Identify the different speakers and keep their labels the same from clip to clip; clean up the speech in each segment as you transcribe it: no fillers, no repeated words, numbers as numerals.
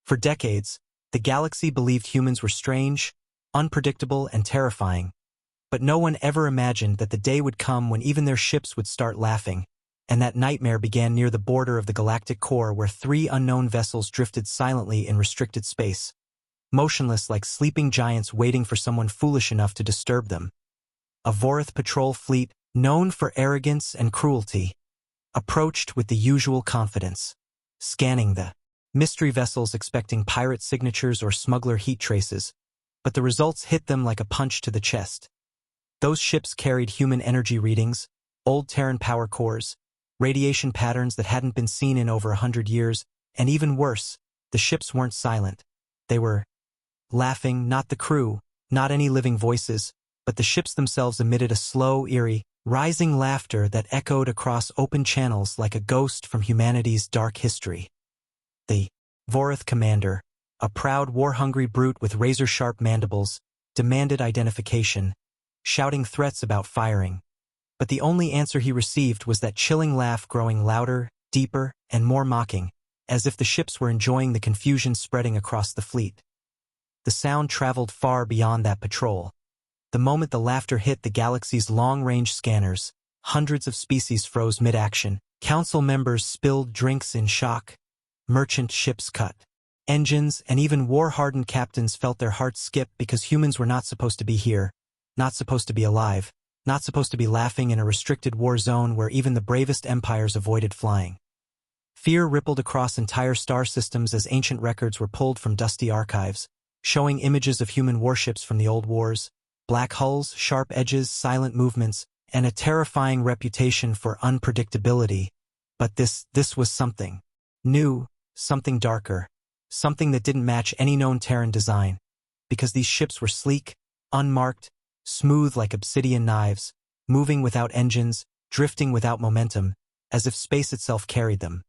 Speaker 1: For decades, the galaxy believed humans were strange, unpredictable, and terrifying, but no one ever imagined that the day would come when even their ships would start laughing, and that nightmare began near the border of the galactic core where 3 unknown vessels drifted silently in restricted space, motionless like sleeping giants waiting for someone foolish enough to disturb them. A Vorath patrol fleet, known for arrogance and cruelty, approached with the usual confidence, scanning the mystery vessels expecting pirate signatures or smuggler heat traces, but the results hit them like a punch to the chest. Those ships carried human energy readings, old Terran power cores, radiation patterns that hadn't been seen in over 100 years, and even worse, the ships weren't silent. They were laughing, not the crew, not any living voices, but the ships themselves emitted a slow, eerie, rising laughter that echoed across open channels like a ghost from humanity's dark history. The Vorath commander, a proud, war-hungry brute with razor-sharp mandibles, demanded identification, shouting threats about firing. But the only answer he received was that chilling laugh growing louder, deeper, and more mocking, as if the ships were enjoying the confusion spreading across the fleet. The sound traveled far beyond that patrol. The moment the laughter hit the galaxy's long-range scanners, hundreds of species froze mid-action, council members spilled drinks in shock, merchant ships cut engines, and even war-hardened captains felt their hearts skip because humans were not supposed to be here, not supposed to be alive, not supposed to be laughing in a restricted war zone where even the bravest empires avoided flying. Fear rippled across entire star systems as ancient records were pulled from dusty archives, showing images of human warships from the old wars, black hulls, sharp edges, silent movements, and a terrifying reputation for unpredictability. But this was something new, something darker, something that didn't match any known Terran design, because these ships were sleek, unmarked, smooth like obsidian knives, moving without engines, drifting without momentum, as if space itself carried them.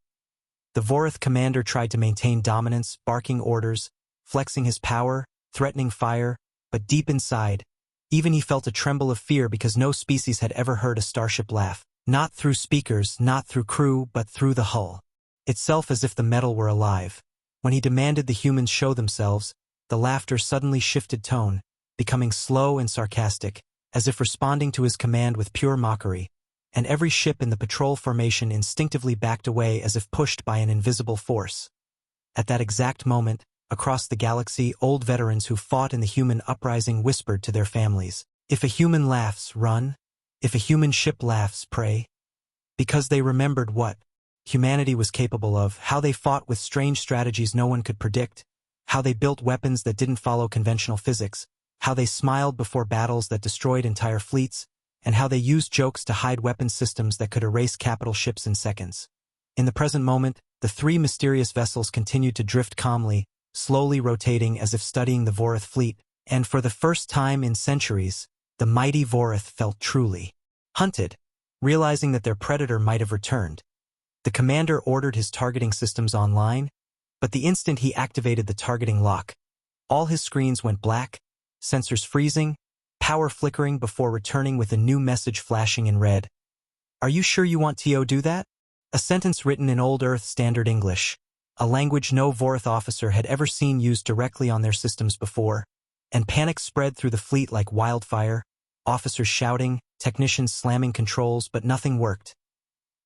Speaker 1: The Vorath commander tried to maintain dominance, barking orders, flexing his power, threatening fire, but deep inside, even he felt a tremble of fear because no species had ever heard a starship laugh, not through speakers, not through crew, but through the hull itself, as if the metal were alive. When he demanded the humans show themselves, the laughter suddenly shifted tone, becoming slow and sarcastic, as if responding to his command with pure mockery, and every ship in the patrol formation instinctively backed away as if pushed by an invisible force. At that exact moment, across the galaxy, old veterans who fought in the human uprising whispered to their families, "If a human laughs, run. If a human ship laughs, pray." Because they remembered what humanity was capable of, how they fought with strange strategies no one could predict, how they built weapons that didn't follow conventional physics, how they smiled before battles that destroyed entire fleets, and how they used jokes to hide weapon systems that could erase capital ships in seconds. In the present moment, the 3 mysterious vessels continued to drift calmly, slowly rotating as if studying the Vorath fleet, and for the first time in centuries, the mighty Vorath felt truly hunted, realizing that their predator might have returned. The commander ordered his targeting systems online, but the instant he activated the targeting lock, all his screens went black, sensors freezing, power flickering before returning with a new message flashing in red. "Are you sure you want to do that?" A sentence written in Old Earth Standard English, a language no Vorath officer had ever seen used directly on their systems before, and panic spread through the fleet like wildfire, officers shouting, technicians slamming controls, but nothing worked.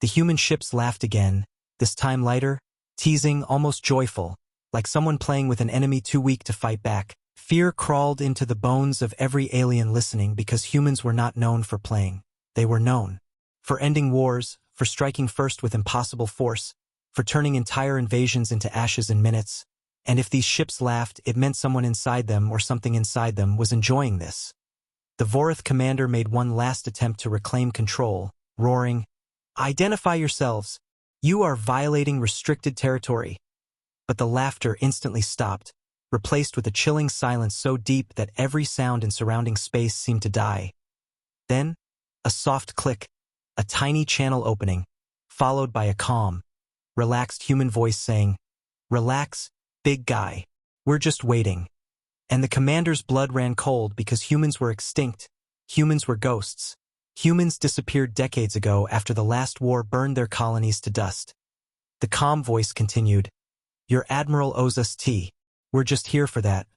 Speaker 1: The human ships laughed again, this time lighter, teasing, almost joyful, like someone playing with an enemy too weak to fight back. Fear crawled into the bones of every alien listening because humans were not known for playing. They were known for ending wars, for striking first with impossible force, for turning entire invasions into ashes in minutes. And if these ships laughed, it meant someone inside them or something inside them was enjoying this. The Vorath commander made one last attempt to reclaim control, roaring, "Identify yourselves. You are violating restricted territory." But the laughter instantly stopped, replaced with a chilling silence so deep that every sound in surrounding space seemed to die. Then, a soft click, a tiny channel opening, followed by a calm, relaxed human voice saying, "Relax, big guy. We're just waiting." And the commander's blood ran cold because humans were extinct. Humans were ghosts. Humans disappeared decades ago after the last war burned their colonies to dust. The calm voice continued, Your admiral owes us tea. We're just here for that.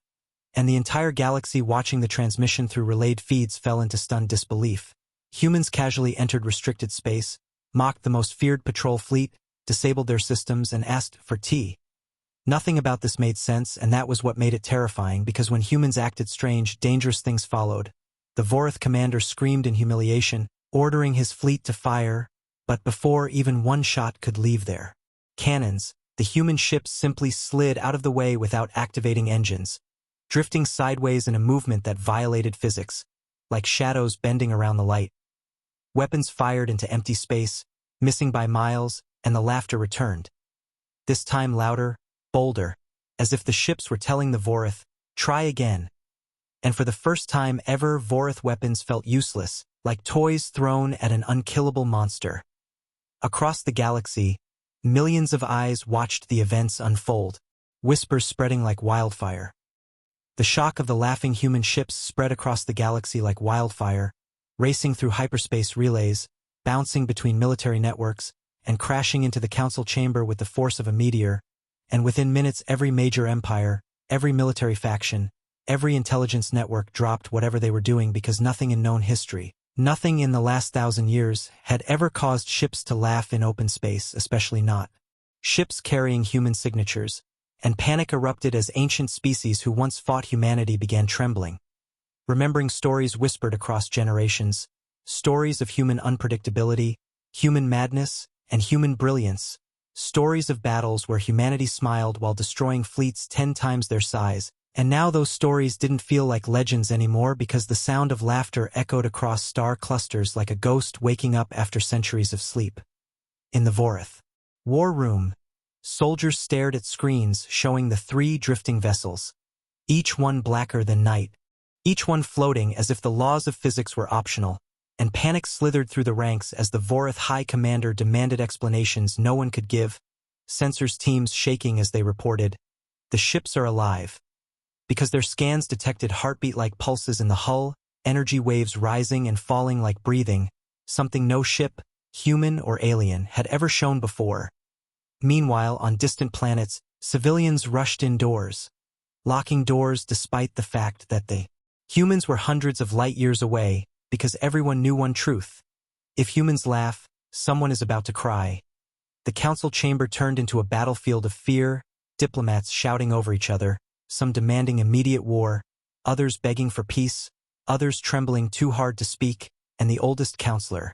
Speaker 1: And the entire galaxy watching the transmission through relayed feeds fell into stunned disbelief. Humans casually entered restricted space, mocked the most feared patrol fleet, disabled their systems, and asked for tea. Nothing about this made sense, and that was what made it terrifying, because when humans acted strange, dangerous things followed. The Vorath commander screamed in humiliation, ordering his fleet to fire, but before even one shot could leave their cannons, the human ships simply slid out of the way without activating engines, drifting sideways in a movement that violated physics, like shadows bending around the light. Weapons fired into empty space, missing by miles, and the laughter returned. This time louder, bolder, as if the ships were telling the Vorath, try again. And for the first time ever, Vorath weapons felt useless, like toys thrown at an unkillable monster. Across the galaxy, millions of eyes watched the events unfold, whispers spreading like wildfire. The shock of the laughing human ships spread across the galaxy like wildfire, racing through hyperspace relays, bouncing between military networks, and crashing into the council chamber with the force of a meteor, and within minutes every major empire, every military faction, every intelligence network dropped whatever they were doing, because nothing in known history, nothing in the last 1,000 years, had ever caused ships to laugh in open space, especially not ships carrying human signatures, and panic erupted as ancient species who once fought humanity began trembling. Remembering stories whispered across generations, stories of human unpredictability, human madness, and human brilliance, stories of battles where humanity smiled while destroying fleets 10 times their size, and now those stories didn't feel like legends anymore, because the sound of laughter echoed across star clusters like a ghost waking up after centuries of sleep. In the Vorath war room, soldiers stared at screens showing the 3 drifting vessels, each one blacker than night, each one floating as if the laws of physics were optional, and panic slithered through the ranks as the Vorath High Commander demanded explanations no one could give, sensors teams shaking as they reported, "The ships are alive," because their scans detected heartbeat-like pulses in the hull, energy waves rising and falling like breathing, something no ship, human or alien, had ever shown before. Meanwhile, on distant planets, civilians rushed indoors, locking doors despite the fact that the humans were hundreds of light years away, because everyone knew one truth: if humans laugh, someone is about to cry. The council chamber turned into a battlefield of fear, diplomats shouting over each other, some demanding immediate war, others begging for peace, others trembling too hard to speak, and the oldest counselor,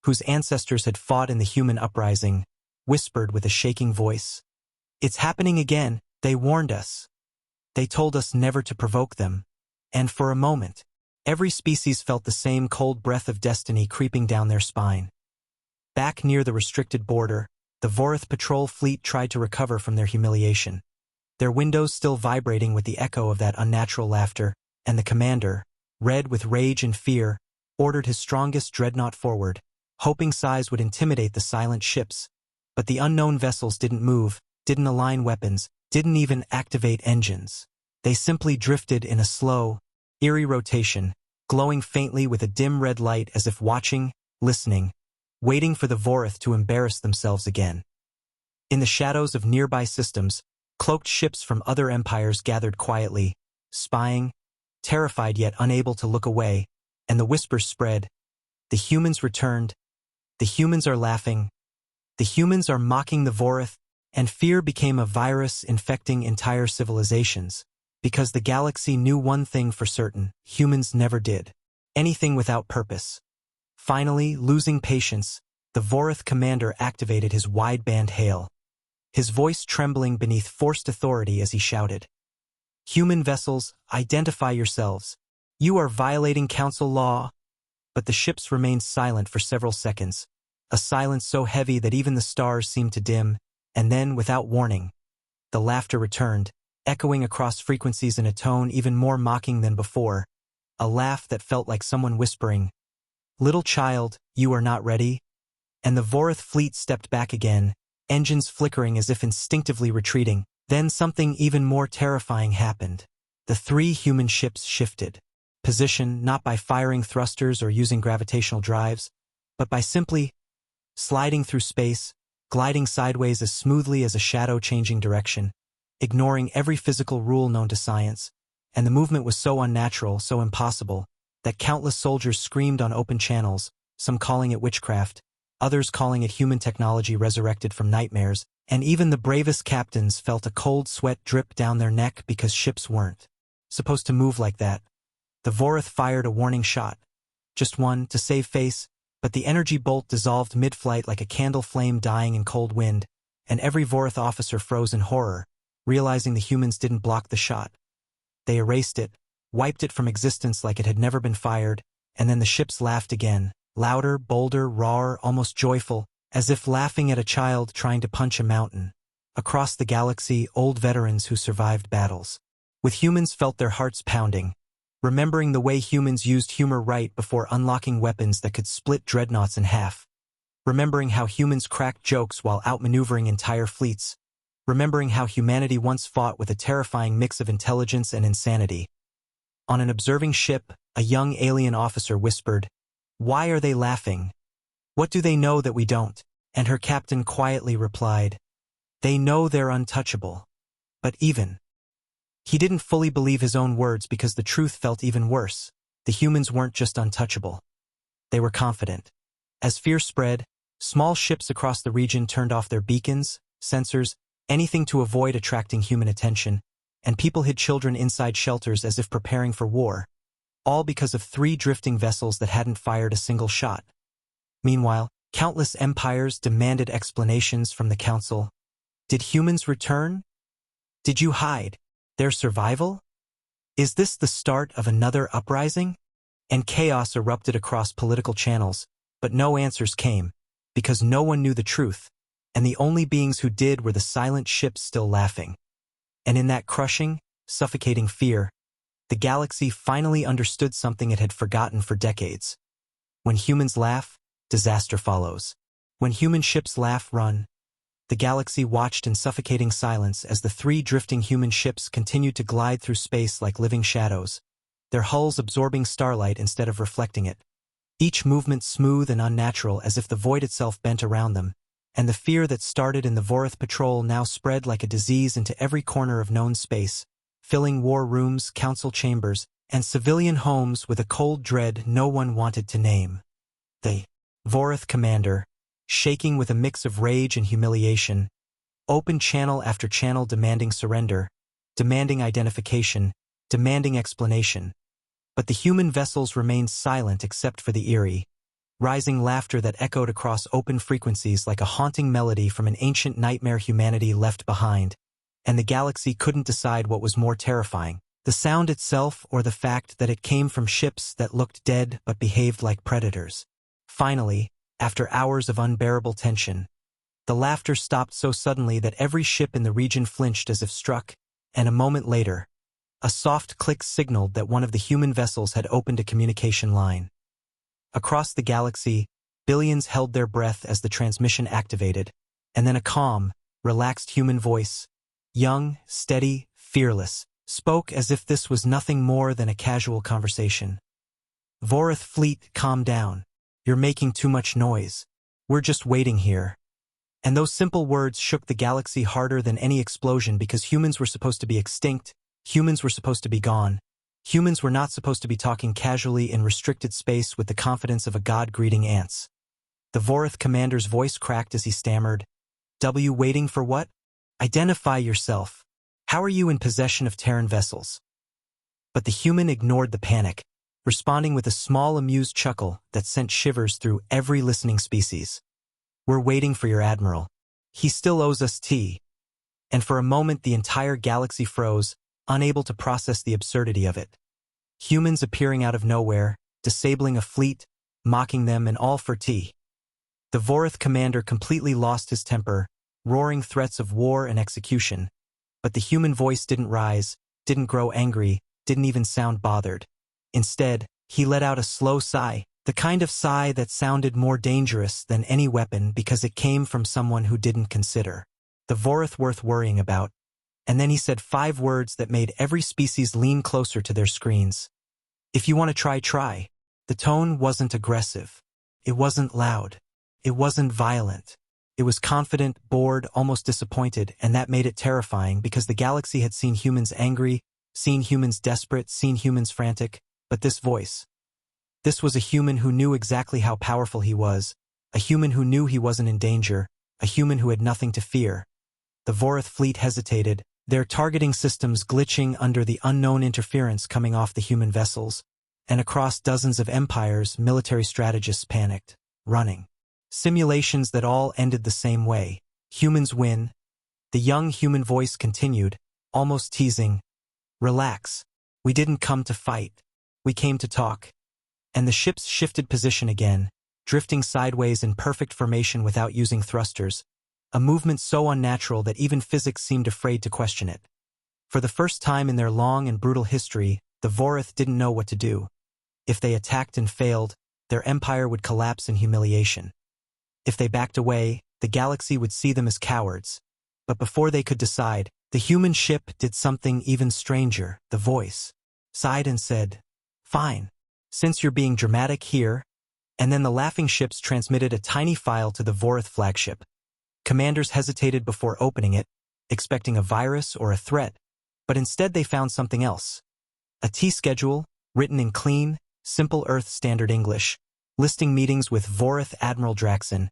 Speaker 1: whose ancestors had fought in the human uprising, whispered with a shaking voice, "It's happening again, they warned us. They told us never to provoke them." And for a moment, every species felt the same cold breath of destiny creeping down their spine. Back near the restricted border, the Vorath patrol fleet tried to recover from their humiliation, their windows still vibrating with the echo of that unnatural laughter, and the commander, red with rage and fear, ordered his strongest dreadnought forward, hoping size would intimidate the silent ships. But the unknown vessels didn't move, didn't align weapons, didn't even activate engines. They simply drifted in a slow, eerie rotation, glowing faintly with a dim red light, as if watching, listening, waiting for the Vorath to embarrass themselves again. In the shadows of nearby systems, cloaked ships from other empires gathered quietly, spying, terrified yet unable to look away, and the whispers spread, "The humans returned. The humans are laughing. The humans are mocking the Vorath," and fear became a virus infecting entire civilizations. Because the galaxy knew one thing for certain: humans never did anything without purpose. Finally, losing patience, the Vorath commander activated his wideband hail, his voice trembling beneath forced authority as he shouted, "Human vessels, identify yourselves. You are violating council law." But the ships remained silent for several seconds, a silence so heavy that even the stars seemed to dim, and then, without warning, the laughter returned, echoing across frequencies in a tone even more mocking than before, a laugh that felt like someone whispering, "Little child, you are not ready." And the Vorath fleet stepped back again, engines flickering as if instinctively retreating. Then something even more terrifying happened. The 3 human ships shifted position, not by firing thrusters or using gravitational drives, but by simply sliding through space, gliding sideways as smoothly as a shadow changing direction. ignoring every physical rule known to science, and the movement was so unnatural, so impossible, that countless soldiers screamed on open channels, some calling it witchcraft, others calling it human technology resurrected from nightmares, and even the bravest captains felt a cold sweat drip down their neck because ships weren't supposed to move like that. The Vorath fired a warning shot. Just one, to save face, but the energy bolt dissolved mid-flight like a candle flame dying in cold wind, and every Vorath officer froze in horror, realizing the humans didn't block the shot. They erased it, wiped it from existence like it had never been fired, and then the ships laughed again, louder, bolder, rawer, almost joyful, as if laughing at a child trying to punch a mountain. Across the galaxy, old veterans who survived battles with humans felt their hearts pounding, remembering the way humans used humor right before unlocking weapons that could split dreadnoughts in half, remembering how humans cracked jokes while outmaneuvering entire fleets, remembering how humanity once fought with a terrifying mix of intelligence and insanity. On an observing ship, a young alien officer whispered, "Why are they laughing? What do they know that we don't?" And her captain quietly replied, "They know they're untouchable." But he didn't fully believe his own words because the truth felt even worse. The humans weren't just untouchable. They were confident. As fear spread, small ships across the region turned off their beacons, sensors, anything to avoid attracting human attention, and people hid children inside shelters as if preparing for war, all because of 3 drifting vessels that hadn't fired a single shot. Meanwhile, countless empires demanded explanations from the Council. Did humans return? Did you hide their survival? Is this the start of another uprising? And chaos erupted across political channels, but no answers came, because no one knew the truth, and the only beings who did were the silent ships still laughing. And in that crushing, suffocating fear, the galaxy finally understood something it had forgotten for decades. When humans laugh, disaster follows. When human ships laugh, run. The galaxy watched in suffocating silence as the 3 drifting human ships continued to glide through space like living shadows, their hulls absorbing starlight instead of reflecting it. Each movement smooth and unnatural as if the void itself bent around them, and the fear that started in the Vorath patrol now spread like a disease into every corner of known space, filling war rooms, council chambers, and civilian homes with a cold dread no one wanted to name. The Vorath commander, shaking with a mix of rage and humiliation, opened channel after channel demanding surrender, demanding identification, demanding explanation. But the human vessels remained silent except for the eerie, rising laughter that echoed across open frequencies like a haunting melody from an ancient nightmare humanity left behind. And the galaxy couldn't decide what was more terrifying, the sound itself or the fact that it came from ships that looked dead but behaved like predators. Finally, after hours of unbearable tension, the laughter stopped so suddenly that every ship in the region flinched as if struck, and a moment later, a soft click signaled that one of the human vessels had opened a communication line. Across the galaxy, billions held their breath as the transmission activated, and then a calm, relaxed human voice, young, steady, fearless, spoke as if this was nothing more than a casual conversation. "Vorath fleet, calm down. You're making too much noise. We're just waiting here." And those simple words shook the galaxy harder than any explosion because humans were supposed to be extinct, humans were supposed to be gone. Humans were not supposed to be talking casually in restricted space with the confidence of a god greeting ants. The Vorath commander's voice cracked as he stammered, Waiting for what? Identify yourself. How are you in possession of Terran vessels?" But the human ignored the panic, responding with a small amused chuckle that sent shivers through every listening species. "We're waiting for your admiral. He still owes us tea." And for a moment the entire galaxy froze, unable to process the absurdity of it. Humans appearing out of nowhere, disabling a fleet, mocking them, and all for tea. The Vorath commander completely lost his temper, roaring threats of war and execution. But the human voice didn't rise, didn't grow angry, didn't even sound bothered. Instead, he let out a slow sigh, the kind of sigh that sounded more dangerous than any weapon because it came from someone who didn't consider the Vorath worth worrying about. And then he said 5 words that made every species lean closer to their screens. "If you want to try, try." The tone wasn't aggressive. It wasn't loud. It wasn't violent. It was confident, bored, almost disappointed, and that made it terrifying because the galaxy had seen humans angry, seen humans desperate, seen humans frantic, but this voice. This was a human who knew exactly how powerful he was, a human who knew he wasn't in danger, a human who had nothing to fear. The Vorath fleet hesitated, their targeting systems glitching under the unknown interference coming off the human vessels, and across dozens of empires, military strategists panicked, running. Simulations that all ended the same way. Humans win. The young human voice continued, almost teasing, "Relax. We didn't come to fight. We came to talk." And the ships shifted position again, drifting sideways in perfect formation without using thrusters, a movement so unnatural that even physics seemed afraid to question it. For the first time in their long and brutal history, the Vorath didn't know what to do. If they attacked and failed, their empire would collapse in humiliation. If they backed away, the galaxy would see them as cowards. But before they could decide, the human ship did something even stranger. The voice sighed and said, "Fine. Since you're being dramatic here," and then the laughing ships transmitted a tiny file to the Vorath flagship. Commanders hesitated before opening it, expecting a virus or a threat, but instead they found something else. A T-schedule, written in clean, simple Earth Standard English, listing meetings with Vorath Admiral Draxon,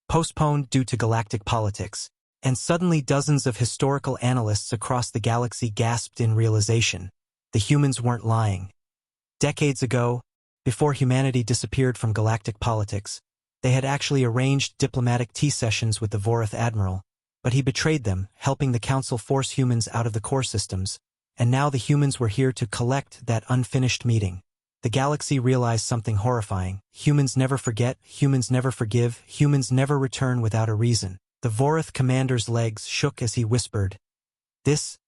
Speaker 1: postponed due to galactic politics, and suddenly dozens of historical analysts across the galaxy gasped in realization. The humans weren't lying. Decades ago, before humanity disappeared from galactic politics, they had actually arranged diplomatic tea sessions with the Vorath Admiral, but he betrayed them, helping the Council force humans out of the core systems, and now the humans were here to collect that unfinished meeting. The galaxy realized something horrifying. Humans never forget, humans never forgive, humans never return without a reason. The Vorath commander's legs shook as he whispered, This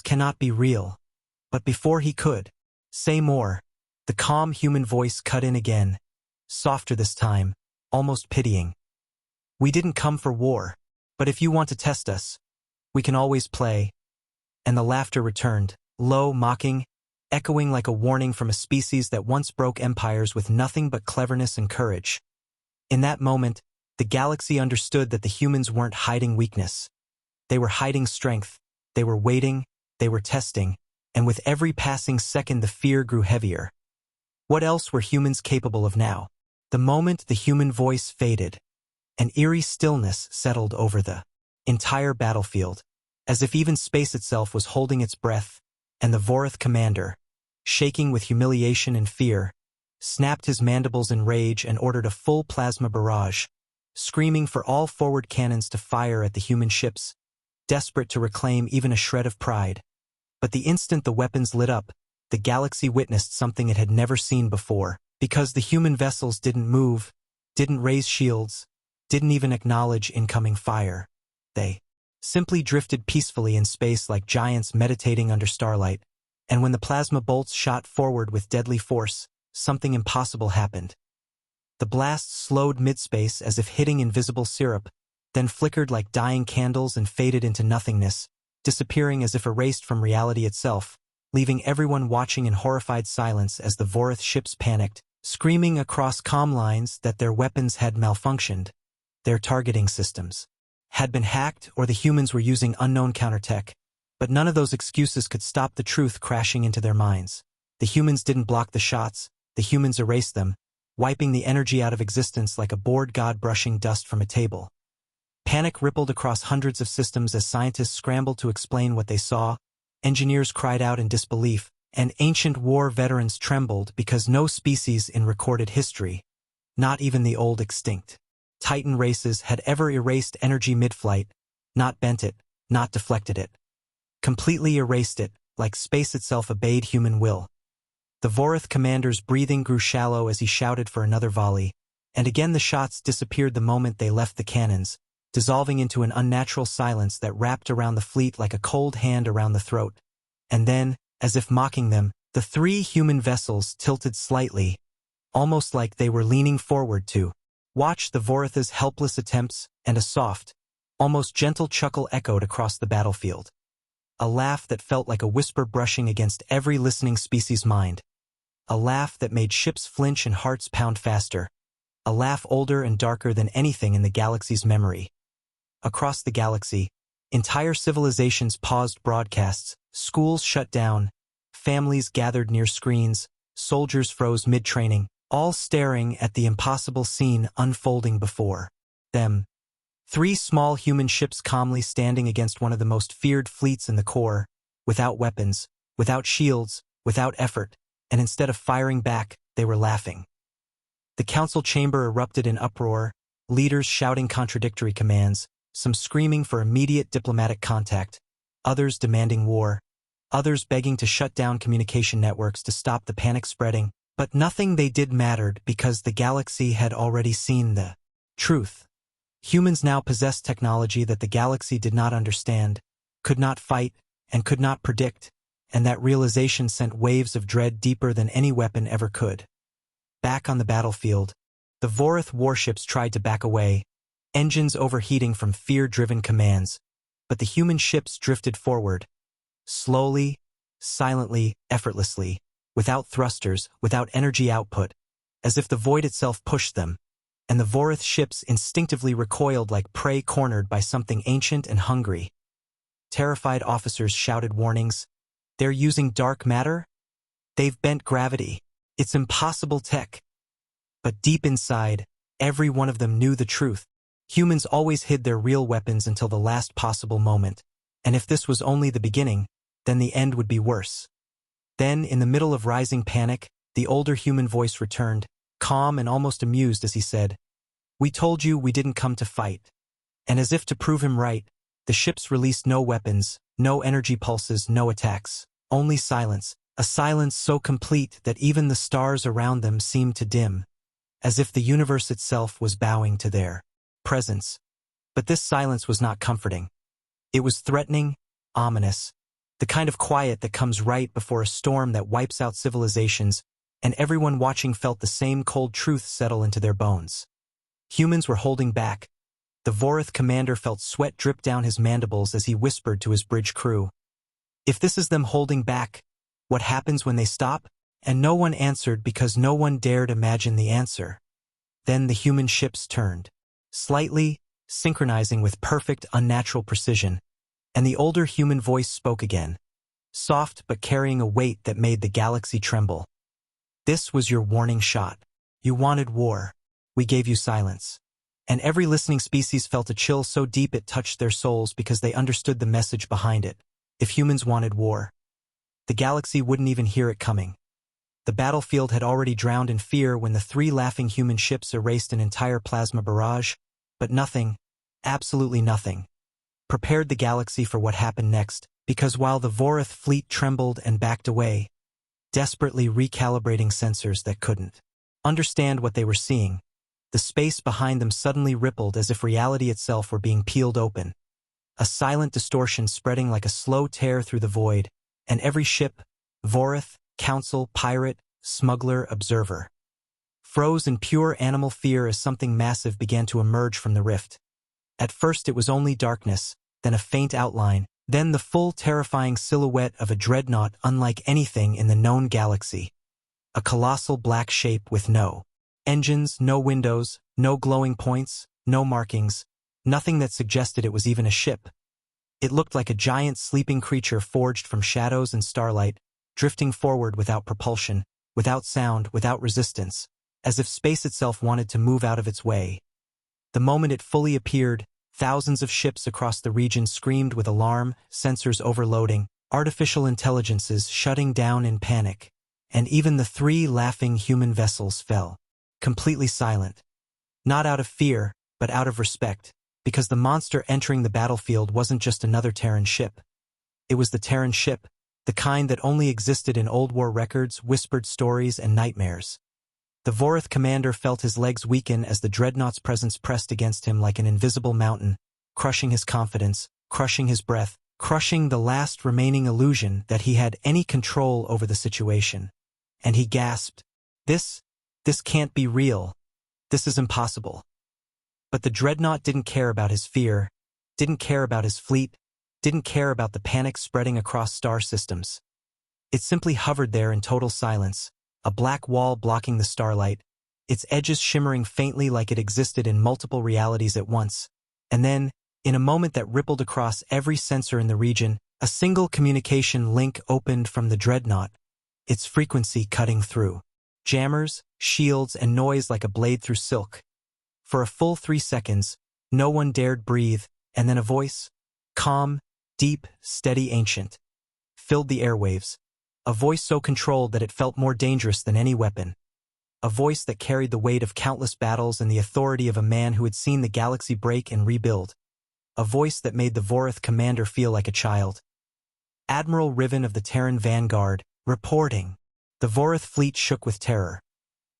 Speaker 1: cannot be real." But before he could say more, the calm human voice cut in again, softer this time, almost pitying. "We didn't come for war, but if you want to test us, we can always play." And the laughter returned, low, mocking, echoing like a warning from a species that once broke empires with nothing but cleverness and courage. In that moment, the galaxy understood that the humans weren't hiding weakness. They were hiding strength, they were waiting, they were testing, and with every passing second the fear grew heavier. What else were humans capable of now? The moment the human voice faded, an eerie stillness settled over the entire battlefield, as if even space itself was holding its breath, and the Vorath commander, shaking with humiliation and fear, snapped his mandibles in rage and ordered a full plasma barrage, screaming for all forward cannons to fire at the human ships, desperate to reclaim even a shred of pride. But the instant the weapons lit up, the galaxy witnessed something it had never seen before, because the human vessels didn't move, didn't raise shields, didn't even acknowledge incoming fire. They simply drifted peacefully in space like giants meditating under starlight, and when the plasma bolts shot forward with deadly force, something impossible happened. The blast slowed mid-space as if hitting invisible syrup, then flickered like dying candles and faded into nothingness, disappearing as if erased from reality itself, leaving everyone watching in horrified silence as the Vorath ships panicked, screaming across comm lines that their weapons had malfunctioned, their targeting systems had been hacked, or the humans were using unknown countertech. But none of those excuses could stop the truth crashing into their minds. The humans didn't block the shots, the humans erased them, wiping the energy out of existence like a bored god brushing dust from a table. Panic rippled across hundreds of systems as scientists scrambled to explain what they saw, engineers cried out in disbelief, and ancient war veterans trembled because no species in recorded history, not even the old extinct Titan races, had ever erased energy mid-flight, not bent it, not deflected it. Completely erased it, like space itself obeyed human will. The Vorath commander's breathing grew shallow as he shouted for another volley, and again the shots disappeared the moment they left the cannons, dissolving into an unnatural silence that wrapped around the fleet like a cold hand around the throat. And then, as if mocking them, the three human vessels tilted slightly, almost like they were leaning forward to watch the Vorath's helpless attempts, and a soft, almost gentle chuckle echoed across the battlefield. A laugh that felt like a whisper brushing against every listening species' mind. A laugh that made ships flinch and hearts pound faster. A laugh older and darker than anything in the galaxy's memory. Across the galaxy, entire civilizations paused broadcasts, schools shut down, families gathered near screens, soldiers froze mid-training, all staring at the impossible scene unfolding before them. 3 small human ships calmly standing against one of the most feared fleets in the core, without weapons, without shields, without effort, and instead of firing back, they were laughing. The council chamber erupted in uproar, leaders shouting contradictory commands, some screaming for immediate diplomatic contact, others demanding war, others begging to shut down communication networks to stop the panic spreading, but nothing they did mattered because the galaxy had already seen the truth. Humans now possessed technology that the galaxy did not understand, could not fight, and could not predict, and that realization sent waves of dread deeper than any weapon ever could. Back on the battlefield, the Vorith warships tried to back away, engines overheating from fear-driven commands, but the human ships drifted forward, slowly, silently, effortlessly, without thrusters, without energy output, as if the void itself pushed them, and the Vorith ships instinctively recoiled like prey cornered by something ancient and hungry. Terrified officers shouted warnings. They're using dark matter? They've bent gravity. It's impossible tech. But deep inside, every one of them knew the truth. Humans always hid their real weapons until the last possible moment, and if this was only the beginning, then the end would be worse. Then, in the middle of rising panic, the older human voice returned, calm and almost amused as he said, "We told you we didn't come to fight." And as if to prove him right, the ships released no weapons, no energy pulses, no attacks, only silence, a silence so complete that even the stars around them seemed to dim, as if the universe itself was bowing to their presence. But this silence was not comforting. It was threatening, ominous, the kind of quiet that comes right before a storm that wipes out civilizations, and everyone watching felt the same cold truth settle into their bones. Humans were holding back. The Vorith commander felt sweat drip down his mandibles as he whispered to his bridge crew. If this is them holding back, what happens when they stop? And no one answered because no one dared imagine the answer. Then the human ships turned, slightly, synchronizing with perfect, unnatural precision, and the older human voice spoke again, soft but carrying a weight that made the galaxy tremble. "This was your warning shot. You wanted war. We gave you silence." And every listening species felt a chill so deep it touched their souls because they understood the message behind it. If humans wanted war, the galaxy wouldn't even hear it coming. The battlefield had already drowned in fear when the 3 laughing human ships erased an entire plasma barrage, but nothing, absolutely nothing, prepared the galaxy for what happened next, because while the Vorith fleet trembled and backed away, desperately recalibrating sensors that couldn't understand what they were seeing, the space behind them suddenly rippled as if reality itself were being peeled open, a silent distortion spreading like a slow tear through the void, and every ship, Vorith, council, pirate, smuggler, observer, froze in pure animal fear as something massive began to emerge from the rift. At first it was only darkness, then a faint outline, then the full terrifying silhouette of a dreadnought unlike anything in the known galaxy. A colossal black shape with no engines, no windows, no glowing points, no markings, nothing that suggested it was even a ship. It looked like a giant sleeping creature forged from shadows and starlight, drifting forward without propulsion, without sound, without resistance, as if space itself wanted to move out of its way. The moment it fully appeared, thousands of ships across the region screamed with alarm, sensors overloading, artificial intelligences shutting down in panic, and even the 3 laughing human vessels fell, completely silent. Not out of fear, but out of respect, because the monster entering the battlefield wasn't just another Terran ship. It was the Terran ship, the kind that only existed in old war records, whispered stories, and nightmares. The Vorith commander felt his legs weaken as the dreadnought's presence pressed against him like an invisible mountain, crushing his confidence, crushing his breath, crushing the last remaining illusion that he had any control over the situation. And he gasped, This can't be real. This is impossible." But the dreadnought didn't care about his fear, didn't care about his fleet, didn't care about the panic spreading across star systems. It simply hovered there in total silence, a black wall blocking the starlight, its edges shimmering faintly like it existed in multiple realities at once. And then, In a moment that rippled across every sensor in the region, a single communication link opened from the dreadnought, its frequency cutting through jammers, shields, and noise like a blade through silk. For a full 3 seconds, no one dared breathe, and then a voice, calm, deep, steady, ancient, filled the airwaves. A voice so controlled that it felt more dangerous than any weapon. A voice that carried the weight of countless battles and the authority of a man who had seen the galaxy break and rebuild. A voice that made the Vorath commander feel like a child. Admiral Riven of the Terran Vanguard, reporting. The Vorath fleet shook with terror.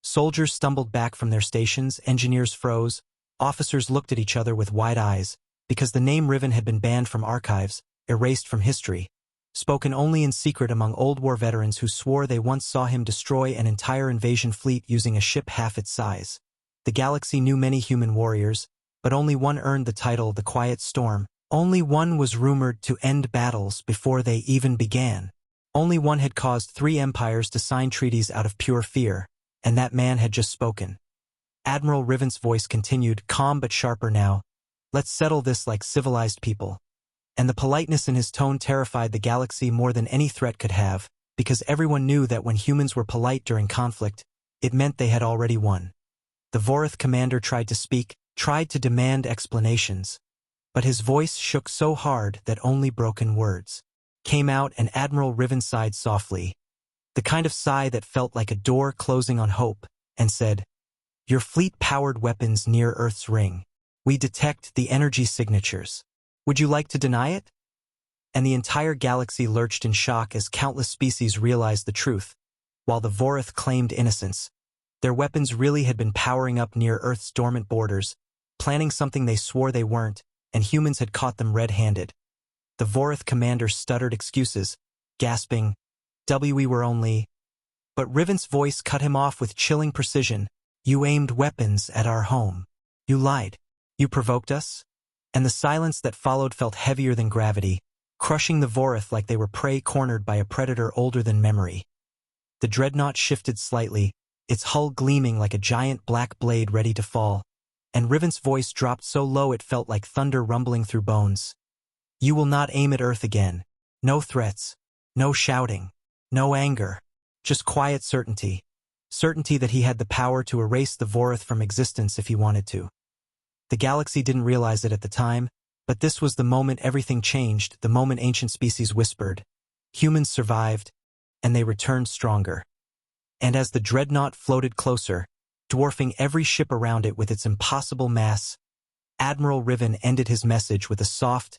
Speaker 1: Soldiers stumbled back from their stations, engineers froze, officers looked at each other with wide eyes, because the name Riven had been banned from archives, erased from history, spoken only in secret among old war veterans who swore they once saw him destroy an entire invasion fleet using a ship half its size. The galaxy knew many human warriors, but only one earned the title the Quiet Storm. Only one was rumored to end battles before they even began. Only one had caused 3 empires to sign treaties out of pure fear, and that man had just spoken. Admiral Riven's voice continued, calm but sharper now. Let's settle this like civilized people. And the politeness in his tone terrified the galaxy more than any threat could have, because everyone knew that when humans were polite during conflict, it meant they had already won. The Vorath commander tried to speak, tried to demand explanations, but his voice shook so hard that only broken words came out, and Admiral Riven sighed softly, the kind of sigh that felt like a door closing on hope, and said, "Your fleet-powered weapons near Earth's ring. We detect the energy signatures. Would you like to deny it?" And the entire galaxy lurched in shock as countless species realized the truth. While the Vorath claimed innocence, their weapons really had been powering up near Earth's dormant borders, planning something they swore they weren't, and humans had caught them red-handed. The Vorath commander stuttered excuses, gasping, "We were only..." But Riven's voice cut him off with chilling precision. "You aimed weapons at our home. You lied. You provoked us?" And the silence that followed felt heavier than gravity, crushing the Vorath like they were prey cornered by a predator older than memory. The dreadnought shifted slightly, its hull gleaming like a giant black blade ready to fall, and Riven's voice dropped so low it felt like thunder rumbling through bones. "You will not aim at Earth again. No threats. No shouting. No anger. Just quiet certainty. Certainty that he had the power to erase the Vorath from existence if he wanted to." The galaxy didn't realize it at the time, but this was the moment everything changed, the moment ancient species whispered. Humans survived, and they returned stronger. And as the dreadnought floated closer, dwarfing every ship around it with its impossible mass, Admiral Riven ended his message with a soft,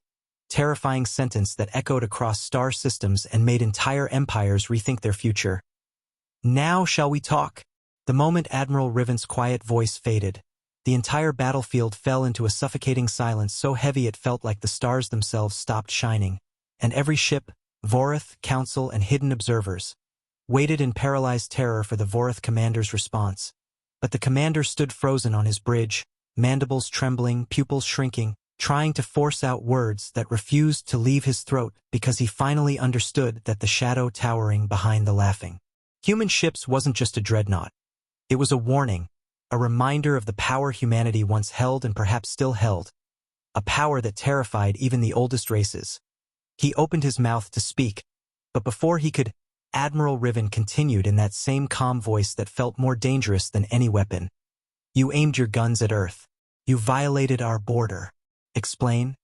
Speaker 1: terrifying sentence that echoed across star systems and made entire empires rethink their future. "Now shall we talk?" The moment Admiral Riven's quiet voice faded, the entire battlefield fell into a suffocating silence so heavy it felt like the stars themselves stopped shining, and every ship, Vorath, Council, and hidden observers, waited in paralyzed terror for the Vorath commander's response. But the commander stood frozen on his bridge, mandibles trembling, pupils shrinking, trying to force out words that refused to leave his throat because he finally understood that the shadow towering behind the laughing human ships wasn't just a dreadnought. It was a warning, a reminder of the power humanity once held and perhaps still held, a power that terrified even the oldest races. He opened his mouth to speak, but before he could, Admiral Riven continued in that same calm voice that felt more dangerous than any weapon. "You aimed your guns at Earth. You violated our border. Explain?"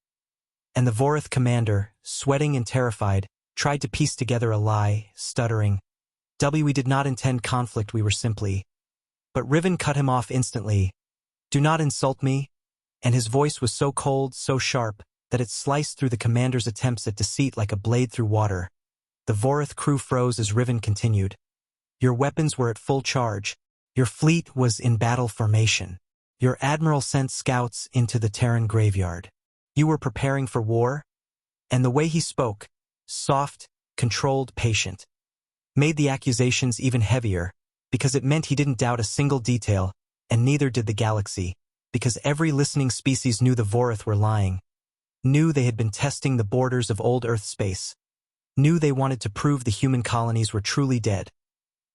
Speaker 1: And the Vorath commander, sweating and terrified, tried to piece together a lie, stuttering, "We did not intend conflict, we were simply..." But Riven cut him off instantly. "Do not insult me," and his voice was so cold, so sharp, that it sliced through the commander's attempts at deceit like a blade through water. The Vorath crew froze as Riven continued. "Your weapons were at full charge. Your fleet was in battle formation. Your admiral sent scouts into the Terran graveyard. You were preparing for war?" And the way he spoke, soft, controlled, patient, made the accusations even heavier, because it meant he didn't doubt a single detail, and neither did the galaxy, because every listening species knew the Vorath were lying, knew they had been testing the borders of old Earth space, knew they wanted to prove the human colonies were truly dead.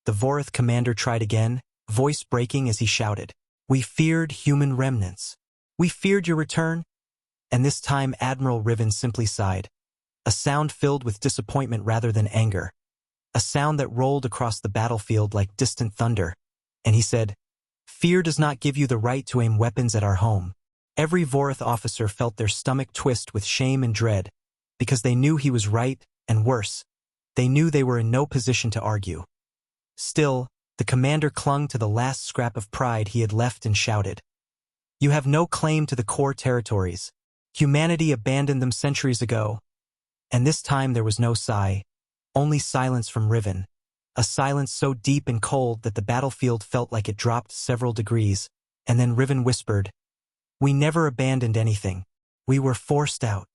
Speaker 1: The Vorath commander tried again, voice breaking as he shouted, "We feared human remnants. We feared your return." And this time Admiral Riven simply sighed. A sound filled with disappointment rather than anger. A sound that rolled across the battlefield like distant thunder. And he said, "Fear does not give you the right to aim weapons at our home." Every Vorath officer felt their stomach twist with shame and dread, because they knew he was right, and worse, they knew they were in no position to argue. Still, the commander clung to the last scrap of pride he had left and shouted, "You have no claim to the core territories. Humanity abandoned them centuries ago." And this time there was no sigh, only silence from Riven, a silence so deep and cold that the battlefield felt like it dropped several degrees, and then Riven whispered, "We never abandoned anything. We were forced out."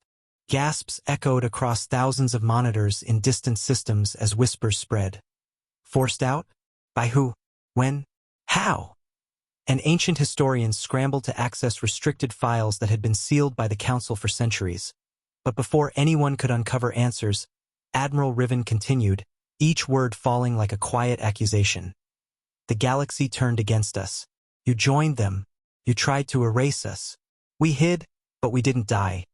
Speaker 1: Gasps echoed across thousands of monitors in distant systems as whispers spread. Forced out? By who? When? How? And ancient historians scrambled to access restricted files that had been sealed by the Council for centuries. But before anyone could uncover answers, Admiral Riven continued, each word falling like a quiet accusation. "The galaxy turned against us. You joined them. You tried to erase us. We hid, but we didn't die."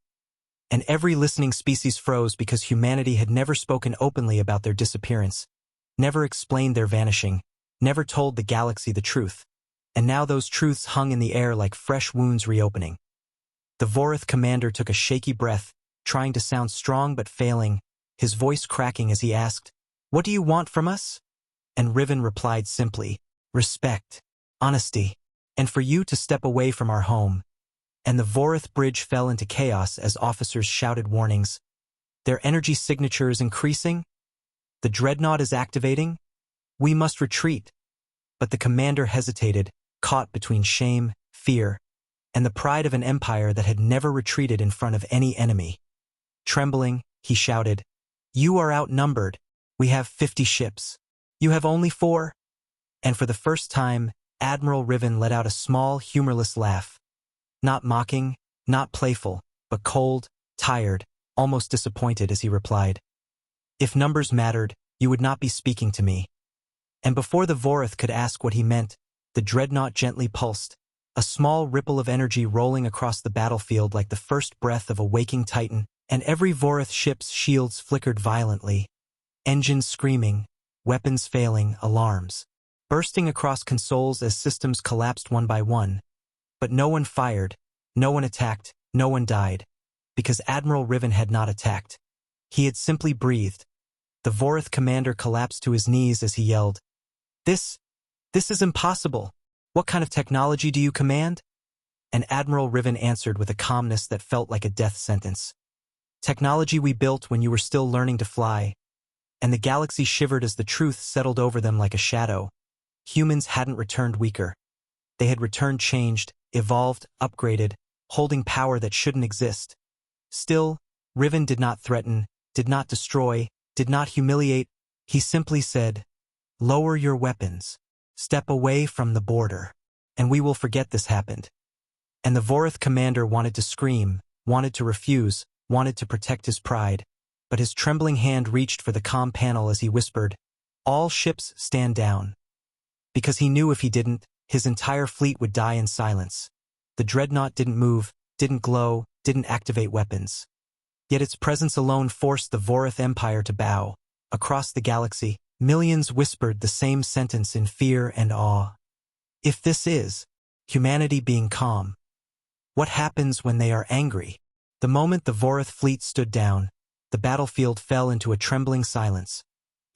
Speaker 1: And every listening species froze because humanity had never spoken openly about their disappearance, never explained their vanishing, never told the galaxy the truth. And now those truths hung in the air like fresh wounds reopening. The Vorath commander took a shaky breath, trying to sound strong but failing, his voice cracking as he asked, "What do you want from us?" And Riven replied simply, "Respect, honesty, and for you to step away from our home." And the Vorath bridge fell into chaos as officers shouted warnings. "Their energy signature is increasing. The dreadnought is activating. We must retreat." But the commander hesitated, caught between shame, fear, and the pride of an empire that had never retreated in front of any enemy. Trembling, he shouted, "You are outnumbered. We have 50 ships. You have only 4. And for the first time, Admiral Riven let out a small, humorless laugh. Not mocking, not playful, but cold, tired, almost disappointed as he replied, "If numbers mattered, you would not be speaking to me." And before the Vorath could ask what he meant, the dreadnought gently pulsed, a small ripple of energy rolling across the battlefield like the first breath of a waking titan, and every Vorath ship's shields flickered violently. Engines screaming, weapons failing, alarms bursting across consoles as systems collapsed one by one. But no one fired, no one attacked, no one died, because Admiral Riven had not attacked. He had simply breathed. The Vorath commander collapsed to his knees as he yelled, This is impossible. What kind of technology do you command?" And Admiral Riven answered with a calmness that felt like a death sentence. "Technology we built when you were still learning to fly." And the galaxy shivered as the truth settled over them like a shadow. Humans hadn't returned weaker. They had returned changed, evolved, upgraded, holding power that shouldn't exist. Still, Riven did not threaten, did not destroy, did not humiliate. He simply said, "Lower your weapons. Step away from the border, and we will forget this happened." And the Vorath commander wanted to scream, wanted to refuse, wanted to protect his pride, but his trembling hand reached for the comm panel as he whispered, "All ships stand down." Because he knew if he didn't, his entire fleet would die in silence. The dreadnought didn't move, didn't glow, didn't activate weapons. Yet its presence alone forced the Vorath Empire to bow. Across the galaxy, millions whispered the same sentence in fear and awe. If this is humanity being calm, what happens when they are angry? The moment the Vorath fleet stood down, the battlefield fell into a trembling silence.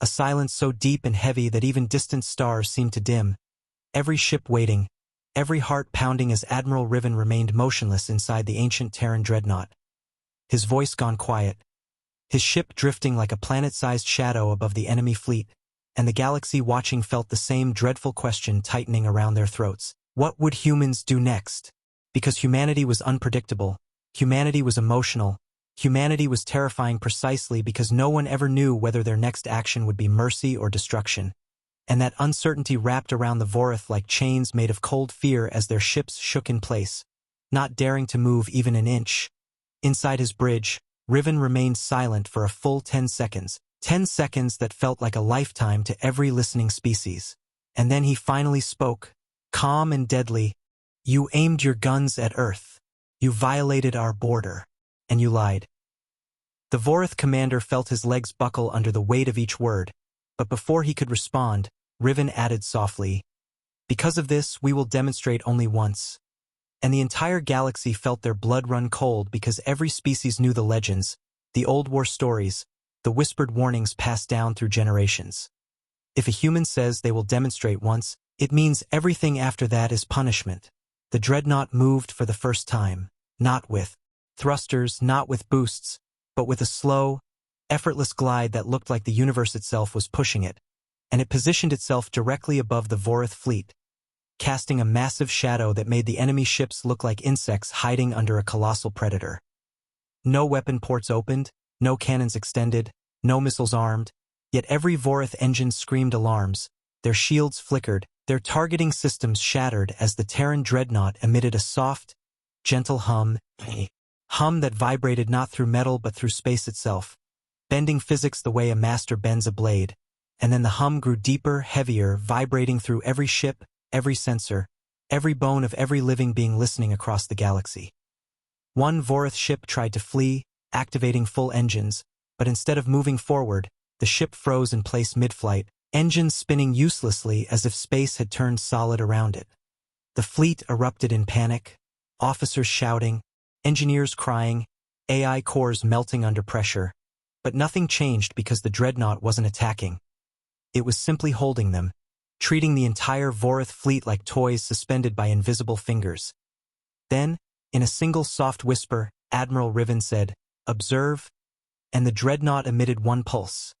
Speaker 1: A silence so deep and heavy that even distant stars seemed to dim. Every ship waiting, every heart pounding as Admiral Riven remained motionless inside the ancient Terran dreadnought. His voice gone quiet. His ship drifting like a planet-sized shadow above the enemy fleet, and the galaxy watching felt the same dreadful question tightening around their throats. What would humans do next? Because humanity was unpredictable, humanity was emotional, humanity was terrifying precisely because no one ever knew whether their next action would be mercy or destruction. And that uncertainty wrapped around the Vorath like chains made of cold fear as their ships shook in place, not daring to move even an inch. Inside his bridge, Riven remained silent for a full 10 seconds, 10 seconds that felt like a lifetime to every listening species. And then he finally spoke, calm and deadly, "You aimed your guns at Earth. You violated our border. And you lied. The Vorith commander felt his legs buckle under the weight of each word, but before he could respond, Riven added softly, "Because of this, we will demonstrate only once." And the entire galaxy felt their blood run cold because every species knew the legends, the old war stories, the whispered warnings passed down through generations. If a human says they will demonstrate once, it means everything after that is punishment. The dreadnought moved for the first time, not with thrusters, not with boosts, but with a slow, effortless glide that looked like the universe itself was pushing it, and it positioned itself directly above the Vorith fleet, casting a massive shadow that made the enemy ships look like insects hiding under a colossal predator. No weapon ports opened, no cannons extended, no missiles armed, yet every Vorith engine screamed alarms, their shields flickered, their targeting systems shattered as the Terran dreadnought emitted a soft, gentle hum, a hum that vibrated not through metal but through space itself, bending physics the way a master bends a blade, and then the hum grew deeper, heavier, vibrating through every ship, every sensor, every bone of every living being listening across the galaxy. One Vorith ship tried to flee, activating full engines, but instead of moving forward, the ship froze in place mid-flight, engines spinning uselessly as if space had turned solid around it. The fleet erupted in panic, officers shouting, engineers crying, AI cores melting under pressure, but nothing changed because the dreadnought wasn't attacking. It was simply holding them, treating the entire Vorith fleet like toys suspended by invisible fingers. Then, in a single soft whisper, Admiral Riven said, "Observe," and the dreadnought emitted one pulse.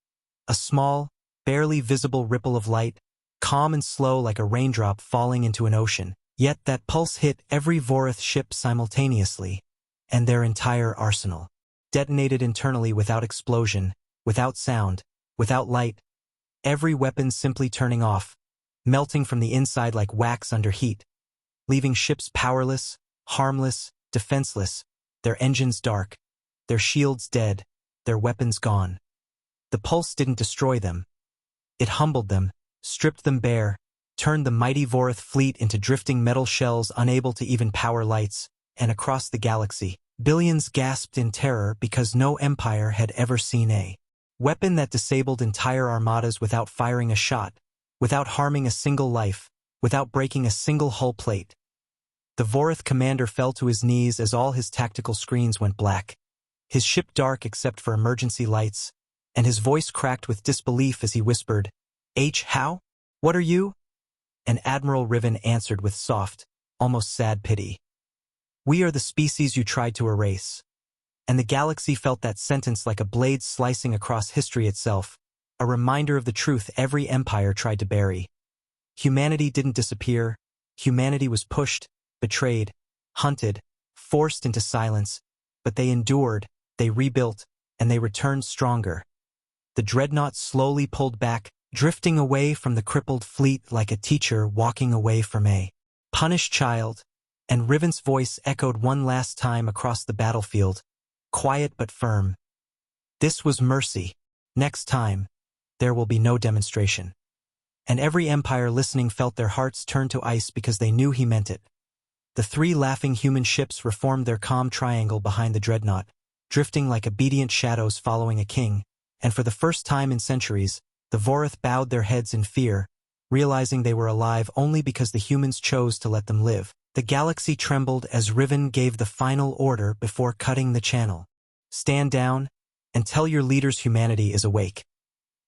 Speaker 1: A small, barely visible ripple of light, calm and slow like a raindrop falling into an ocean, yet that pulse hit every Vorith ship simultaneously, and their entire arsenal. Detonated internally without explosion, without sound, without light, every weapon simply turning off, melting from the inside like wax under heat, leaving ships powerless, harmless, defenseless, their engines dark, their shields dead, their weapons gone. The pulse didn't destroy them. It humbled them, stripped them bare, turned the mighty Vorith fleet into drifting metal shells unable to even power lights, and across the galaxy, billions gasped in terror because no empire had ever seen a weapon that disabled entire armadas without firing a shot, without harming a single life, without breaking a single hull plate. The Vorith commander fell to his knees as all his tactical screens went black, his ship dark except for emergency lights, and his voice cracked with disbelief as he whispered, "How? What are you?" And Admiral Riven answered with soft, almost sad pity. "We are the species you tried to erase." And the galaxy felt that sentence like a blade slicing across history itself, a reminder of the truth every empire tried to bury. Humanity didn't disappear. Humanity was pushed, betrayed, hunted, forced into silence, but they endured, they rebuilt, and they returned stronger. The dreadnought slowly pulled back, drifting away from the crippled fleet like a teacher walking away from a punished child, and Riven's voice echoed one last time across the battlefield, quiet but firm. "This was mercy. Next time, there will be no demonstration." And every empire listening felt their hearts turn to ice because they knew he meant it. The three laughing human ships reformed their calm triangle behind the dreadnought, drifting like obedient shadows following a king, and for the first time in centuries, the Vorith bowed their heads in fear, realizing they were alive only because the humans chose to let them live. The galaxy trembled as Riven gave the final order before cutting the channel. "Stand down, and tell your leaders humanity is awake."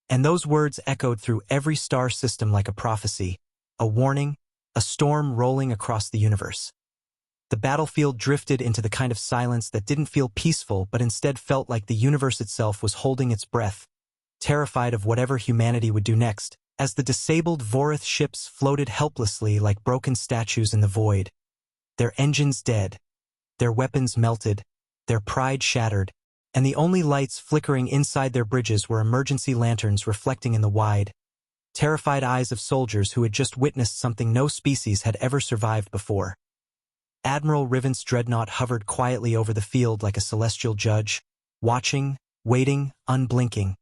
Speaker 1: And those words echoed through every star system like a prophecy, a warning, a storm rolling across the universe. The battlefield drifted into the kind of silence that didn't feel peaceful but instead felt like the universe itself was holding its breath, terrified of whatever humanity would do next, as the disabled Vorith ships floated helplessly like broken statues in the void. Their engines dead, their weapons melted, their pride shattered, and the only lights flickering inside their bridges were emergency lanterns reflecting in the wide, terrified eyes of soldiers who had just witnessed something no species had ever survived before. Admiral Riven's dreadnought hovered quietly over the field like a celestial judge, watching, waiting, unblinking,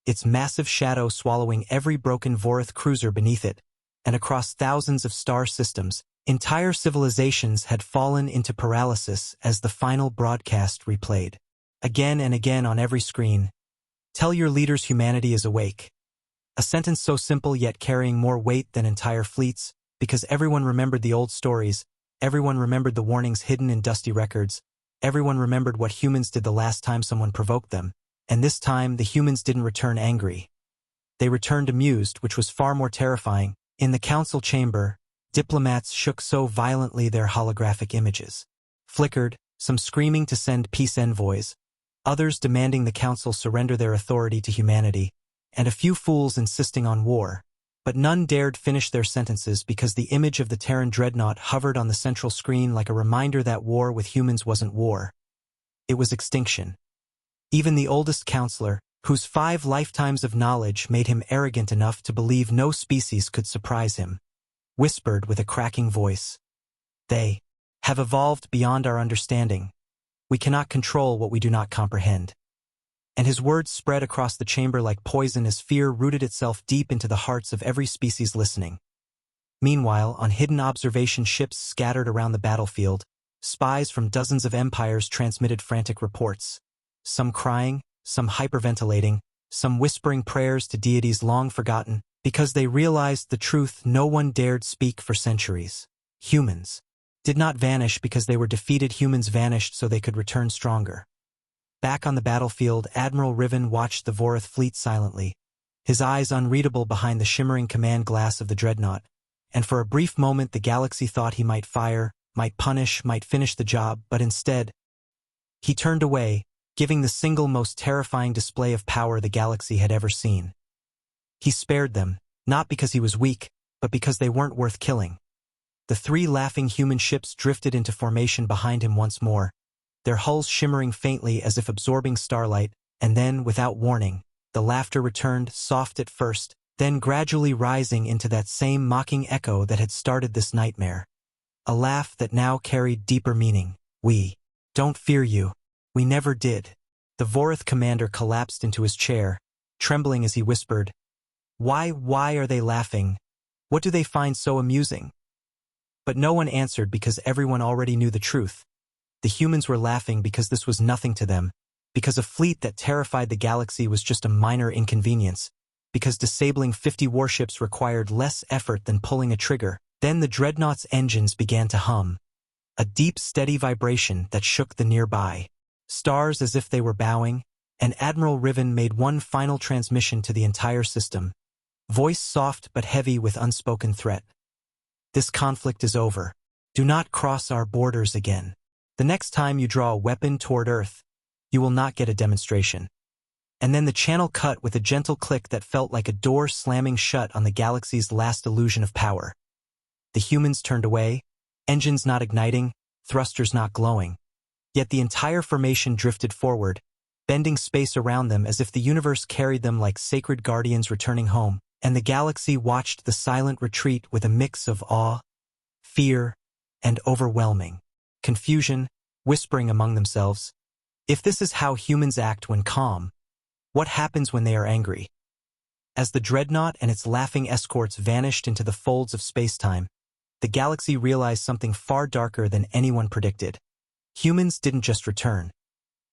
Speaker 1: its massive shadow swallowing every broken Vorith cruiser beneath it, and across thousands of star systems, Entire civilizations had fallen into paralysis as the final broadcast replayed. Again and again on every screen, "Tell your leaders humanity is awake." A sentence so simple yet carrying more weight than entire fleets, because everyone remembered the old stories, everyone remembered the warnings hidden in dusty records, everyone remembered what humans did the last time someone provoked them, and this time the humans didn't return angry. They returned amused, which was far more terrifying. In the council chamber, diplomats shook so violently their holographic images flickered, some screaming to send peace envoys, others demanding the council surrender their authority to humanity, and a few fools insisting on war. But none dared finish their sentences because the image of the Terran dreadnought hovered on the central screen like a reminder that war with humans wasn't war. It was extinction. Even the oldest counselor, whose 5 lifetimes of knowledge made him arrogant enough to believe no species could surprise him, whispered with a cracking voice, "They have evolved beyond our understanding. We cannot control what we do not comprehend." And his words spread across the chamber like poison as fear rooted itself deep into the hearts of every species listening. Meanwhile, on hidden observation ships scattered around the battlefield, spies from dozens of empires transmitted frantic reports, some crying, some hyperventilating, some whispering prayers to deities long forgotten, because they realized the truth no one dared speak for centuries. Humans did not vanish because they were defeated. Humans vanished so they could return stronger. Back on the battlefield, Admiral Riven watched the Vorath fleet silently, his eyes unreadable behind the shimmering command glass of the dreadnought, and for a brief moment the galaxy thought he might fire, might punish, might finish the job, but instead, he turned away, giving the single most terrifying display of power the galaxy had ever seen. He spared them, not because he was weak, but because they weren't worth killing. The 3 laughing human ships drifted into formation behind him once more, their hulls shimmering faintly as if absorbing starlight, and then, without warning, the laughter returned, soft at first, then gradually rising into that same mocking echo that had started this nightmare. A laugh that now carried deeper meaning. "We don't fear you. We never did." The Vorath commander collapsed into his chair, trembling as he whispered, Why are they laughing? What do they find so amusing?" But no one answered because everyone already knew the truth. The humans were laughing because this was nothing to them, because a fleet that terrified the galaxy was just a minor inconvenience, because disabling 50 warships required less effort than pulling a trigger. Then the dreadnought's engines began to hum, a deep, steady vibration that shook the nearby stars as if they were bowing, and Admiral Riven made one final transmission to the entire system, voice soft but heavy with unspoken threat. "This conflict is over. Do not cross our borders again. The next time you draw a weapon toward Earth, you will not get a demonstration." And then the channel cut with a gentle click that felt like a door slamming shut on the galaxy's last illusion of power. The humans turned away, engines not igniting, thrusters not glowing. Yet the entire formation drifted forward, bending space around them as if the universe carried them like sacred guardians returning home, and the galaxy watched the silent retreat with a mix of awe, fear, and overwhelming confusion, whispering among themselves, "If this is how humans act when calm, what happens when they are angry?" As the dreadnought and its laughing escorts vanished into the folds of space-time, the galaxy realized something far darker than anyone predicted. Humans didn't just return.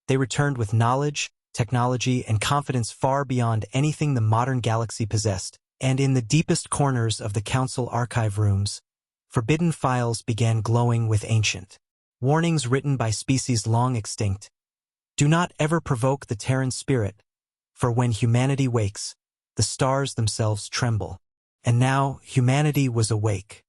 Speaker 1: They returned with knowledge, technology, and confidence far beyond anything the modern galaxy possessed, and in the deepest corners of the Council archive rooms, forbidden files began glowing with ancient warnings written by species long extinct. Do not ever provoke the Terran spirit, for when humanity wakes, the stars themselves tremble. And now humanity was awake.